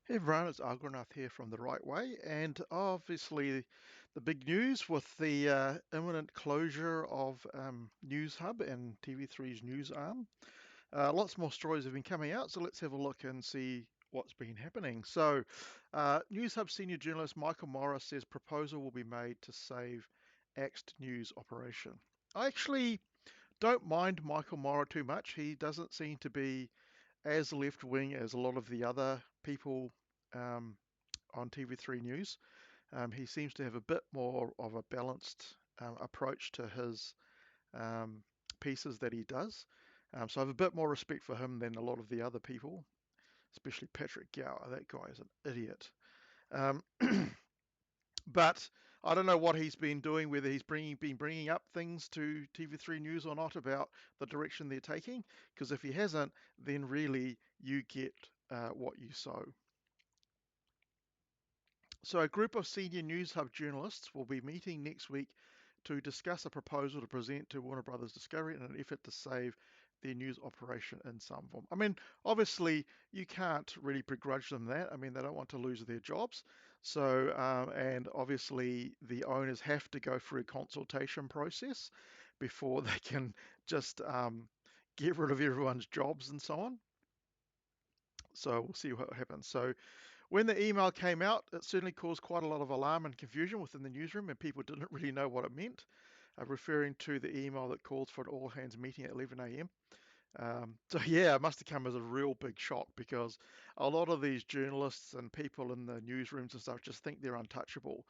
Hey everyone, it's Argonath here from The Right Way, and obviously the big news with the imminent closure of Newshub and TV3's news arm. Lots more stories have been coming out, so let's have a look and see what's been happening. So, Newshub senior journalist Michael Morris says proposal will be made to save Axed News operation. I actually don't mind Michael Morris too much. He doesn't seem to be as left wing as a lot of the other people um, on TV3 News. He seems to have a bit more of a balanced approach to his um, pieces that he does. So I have a bit more respect for him than a lot of the other people, especially Patrick Gower. That guy is an idiot. Um, but I don't know what he's been doing, whether he's been bringing up things to TV3 News or not about the direction they're taking. Because if he hasn't, then really you get what you sow. So, a group of senior News Hub journalists will be meeting next week to discuss a proposal to present to Warner Brothers Discovery in an effort to save their news operation in some form. I mean, obviously, you can't really begrudge them that. I mean, they don't want to lose their jobs. So, and obviously, the owners have to go through a consultation process before they can just get rid of everyone's jobs and so on. So, we'll see what happens. So, when the email came out, it certainly caused quite a lot of alarm and confusion within the newsroom, and people didn't really know what it meant, referring to the email that called for an all hands meeting at 11 a.m. So, yeah, it must have come as a real big shock because a lot of these journalists and people in the newsrooms and stuff just think they're untouchable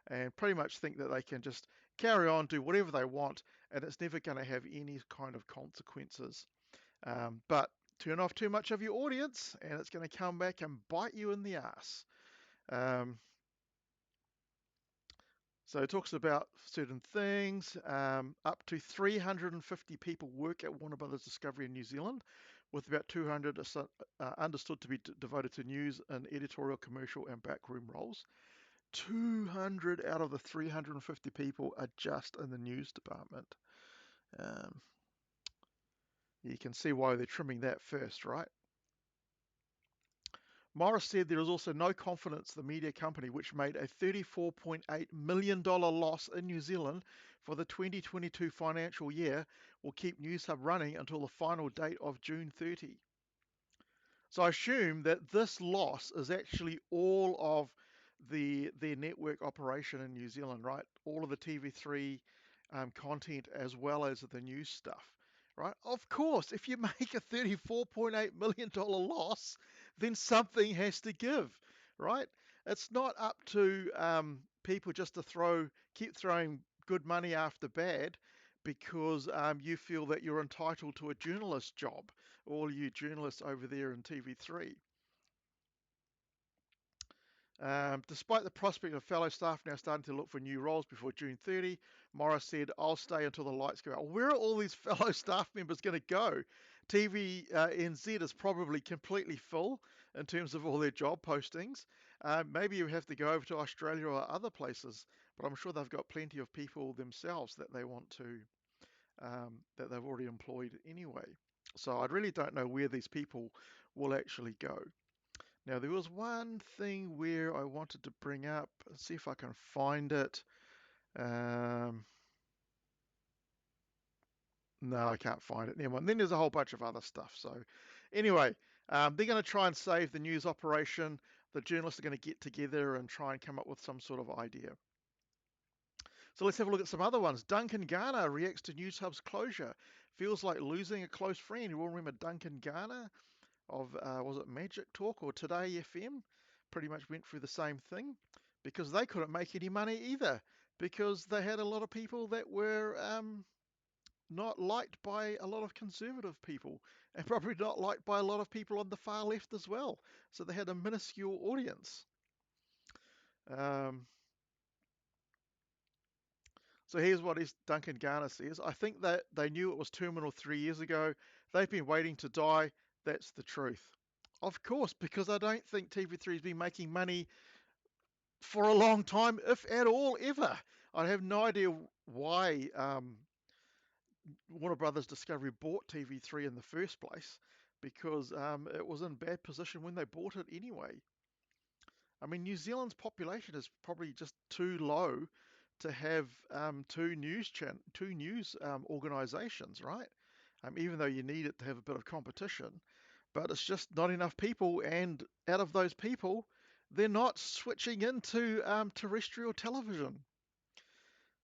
and pretty much think that they can just carry on, do whatever they want, and it's never going to have any kind of consequences. But turn off too much of your audience, and it's going to come back and bite you in the ass. Um, so it talks about certain things. Up to 350 people work at Warner Brothers Discovery in New Zealand, with about 200 understood to be devoted to news and editorial, commercial, and backroom roles. 200 out of the 350 people are just in the news department. Um, you can see why they're trimming that first, right? Morris said there is also no confidence the media company, which made a $34.8 million loss in New Zealand for the 2022 financial year, will keep Newshub running until the final date of June 30. So I assume that this loss is actually all of their network operation in New Zealand, right? All of the TV3 content as well as the news stuff, right? Of course, if you make a $34.8 million loss, then something has to give, right? It's not up to people just to keep throwing good money after bad because you feel that you're entitled to a journalist job, all you journalists over there in TV3. Despite the prospect of fellow staff now starting to look for new roles before June 30, Morris said, I'll stay until the lights go out. Where are all these fellow staff members going to go? TV NZ is probably completely full in terms of all their job postings. Maybe you have to go over to Australia or other places, but I'm sure they've got plenty of people themselves that they want to that they've already employed anyway. So I really don't know where these people will actually go. Now, there was one thing where I wanted to bring up. Let's see if I can find it. Um, no, I can't find it. Never mind. Then there's a whole bunch of other stuff. So, anyway, they're going to try and save the news operation. The journalists are going to get together and try and come up with some sort of idea. So let's have a look at some other ones. Duncan Garner reacts to Newshub's closure. Feels like losing a close friend. You all remember Duncan Garner of, was it Magic Talk or Today FM? Pretty much went through the same thing because they couldn't make any money either because they had a lot of people that were not liked by a lot of conservative people and probably not liked by a lot of people on the far left as well. So they had a minuscule audience. Um, So here's what Duncan Garner says. I think that they knew it was terminal 3 years ago. They've been waiting to die. That's the truth. Of course, because I don't think TV3 has been making money for a long time, if at all, ever. I have no idea why Warner Brothers Discovery bought TV3 in the first place, because it was in bad position when they bought it anyway. I mean, New Zealand's population is probably just too low to have two news organisations, right? Even though you need it to have a bit of competition, but it's just not enough people, and out of those people, they're not switching into terrestrial television.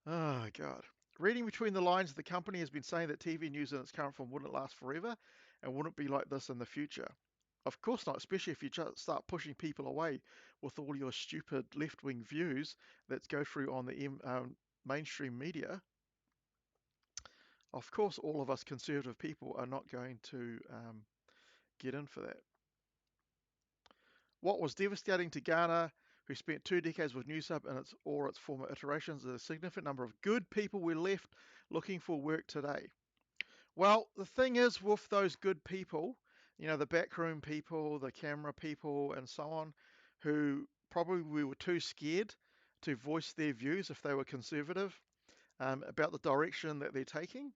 Oh, God. Reading between the lines, the company has been saying that TV news in its current form wouldn't last forever and wouldn't be like this in the future. Of course not, especially if you just start pushing people away with all your stupid left wing views that go through on the mainstream media. Of course, all of us conservative people are not going to get in for that. What was devastating to Ghana, who spent 2 decades with Newshub and its former iterations, is a significant number of good people were left looking for work today. Well, the thing is with those good people, the backroom people, the camera people, and so on, who probably were too scared to voice their views if they were conservative about the direction that they're taking.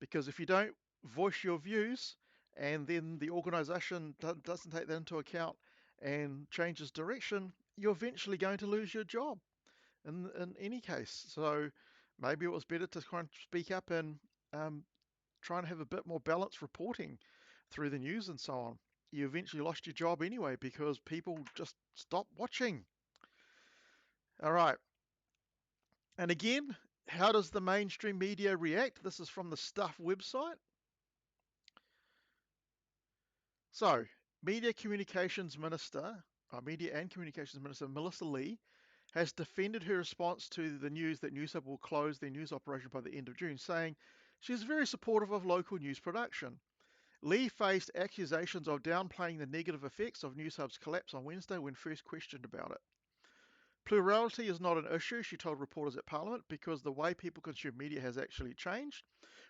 Because if you don't voice your views and then the organization doesn't take that into account and changes direction, you're eventually going to lose your job in any case. So maybe it was better to kind of speak up and try and have a bit more balanced reporting through the news and so on. You eventually lost your job anyway because people just stopped watching. All right. And again, how does the mainstream media react? This is from the Stuff website. So, Media and Communications Minister Melissa Lee has defended her response to the news that Newshub will close their news operation by the end of June, saying she's very supportive of local news production. Lee faced accusations of downplaying the negative effects of Newshub's collapse on Wednesday when first questioned about it. Plurality is not an issue, she told reporters at Parliament, because the way people consume media has actually changed.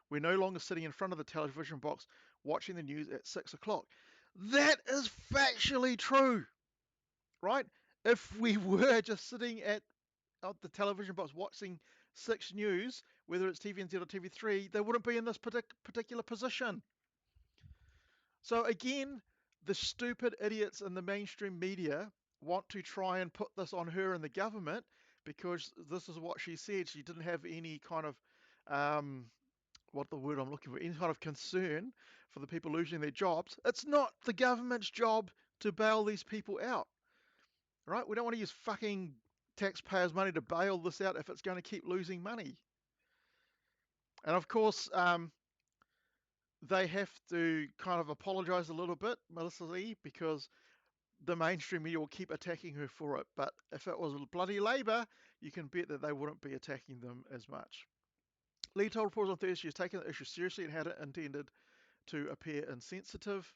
We're no longer sitting in front of the television box watching the news at 6 o'clock. That is factually true, right? If we were just sitting at the television box watching 6 News, whether it's TVNZ or TV3, they wouldn't be in this particular position. So again, the stupid idiots in the mainstream media want to try and put this on her and the government because this is what she said. She didn't have any kind of what the word I'm looking for, any kind of concern for the people losing their jobs. It's not the government's job to bail these people out, right? We don't want to use fucking taxpayers' money to bail this out if it's going to keep losing money. And of course, they have to kind of apologise a little bit, Melissa Lee, because the mainstream media will keep attacking her for it. But if it was bloody Labour, you can bet that they wouldn't be attacking them as much. Lee told reporters on Thursday she has taken the issue seriously and hadn't intended to appear insensitive.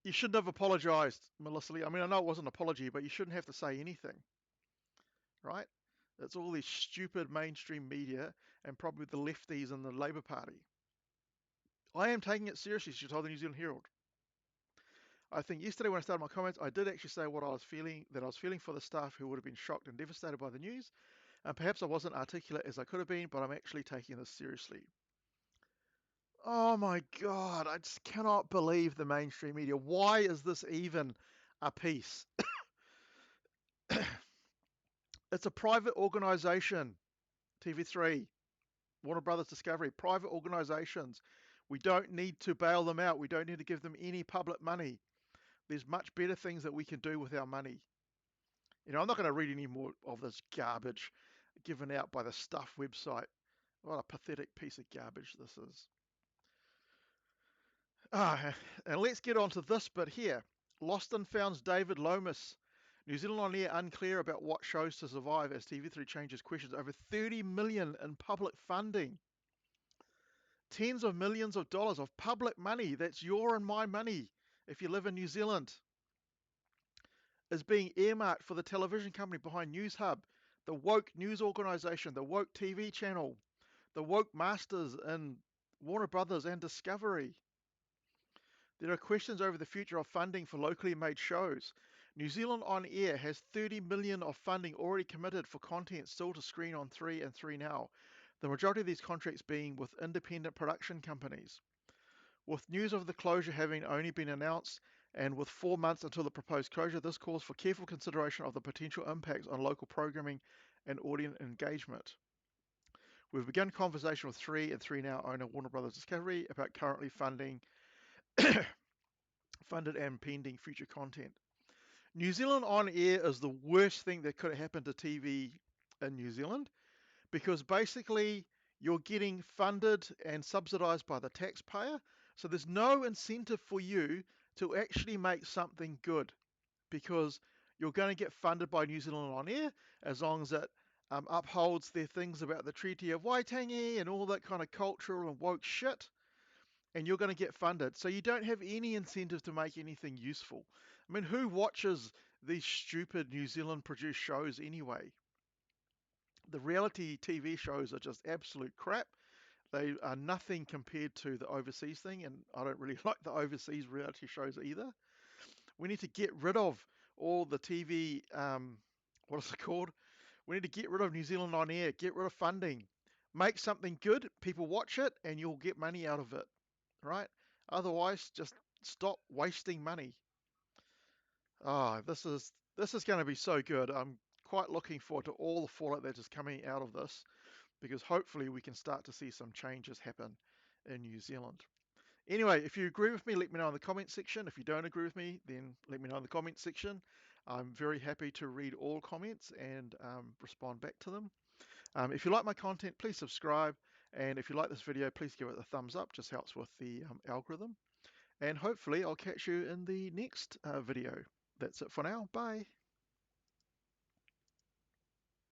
You shouldn't have apologised, Melissa Lee. I mean, I know it wasn't an apology, but you shouldn't have to say anything, right? It's all these stupid mainstream media and probably the lefties in the Labour Party. I am taking it seriously, she told the New Zealand Herald. I think yesterday when I started my comments, I did actually say what I was feeling, that I was feeling for the staff who would have been shocked and devastated by the news. And perhaps I wasn't articulate as I could have been, but I'm actually taking this seriously. Oh my God, I just cannot believe the mainstream media. Why is this even a piece? It's a private organisation, TV3, Warner Brothers Discovery, private organisations. We don't need to bail them out. We don't need to give them any public money. There's much better things that we can do with our money. I'm not going to read any more of this garbage given out by the Stuff website. What a pathetic piece of garbage this is. And let's get on to this bit here. Lost and Found's David Lomas. New Zealand On Air unclear about what shows to survive as TV3 changes questions. Over 30 million in public funding. Tens of millions of dollars of public money. That's your and my money if you live in New Zealand. Is being earmarked for the television company behind Newshub, the woke news organisation, the woke TV channel, the woke masters in Warner Brothers and Discovery. There are questions over the future of funding for locally made shows. New Zealand On Air has 30 million of funding already committed for content still to screen on 3 and 3 Now. The majority of these contracts being with independent production companies. With news of the closure having only been announced And with 4 months until the proposed closure, this calls for careful consideration of the potential impacts on local programming and audience engagement. We've begun conversation with Three and Three Now owner Warner Brothers Discovery about currently funded and pending future content. New Zealand On Air is the worst thing that could have happened to TV in New Zealand because basically you're getting funded and subsidized by the taxpayer. So there's no incentive for you to actually make something good because you're going to get funded by New Zealand On Air as long as it upholds their things about the Treaty of Waitangi and all that kind of cultural and woke shit, and you're going to get funded. So you don't have any incentive to make anything useful. I mean, who watches these stupid New Zealand produced shows anyway? The reality TV shows are just absolute crap. They are nothing compared to the overseas thing, and I don't really like the overseas reality shows either. We need to get rid of all the TV, what is it called? We need to get rid of New Zealand On Air, get rid of funding, make something good, people watch it, and you'll get money out of it, right? Otherwise, just stop wasting money. Ah, this is going to be so good. I'm quite looking forward to all the fallout that is coming out of this because hopefully we can start to see some changes happen in New Zealand. Anyway, if you agree with me, let me know in the comment section. If you don't agree with me, then let me know in the comment section. I'm very happy to read all comments and respond back to them. If you like my content, please subscribe. And if you like this video, please give it a thumbs up. Just helps with the algorithm. And hopefully I'll catch you in the next video. That's it for now. Bye.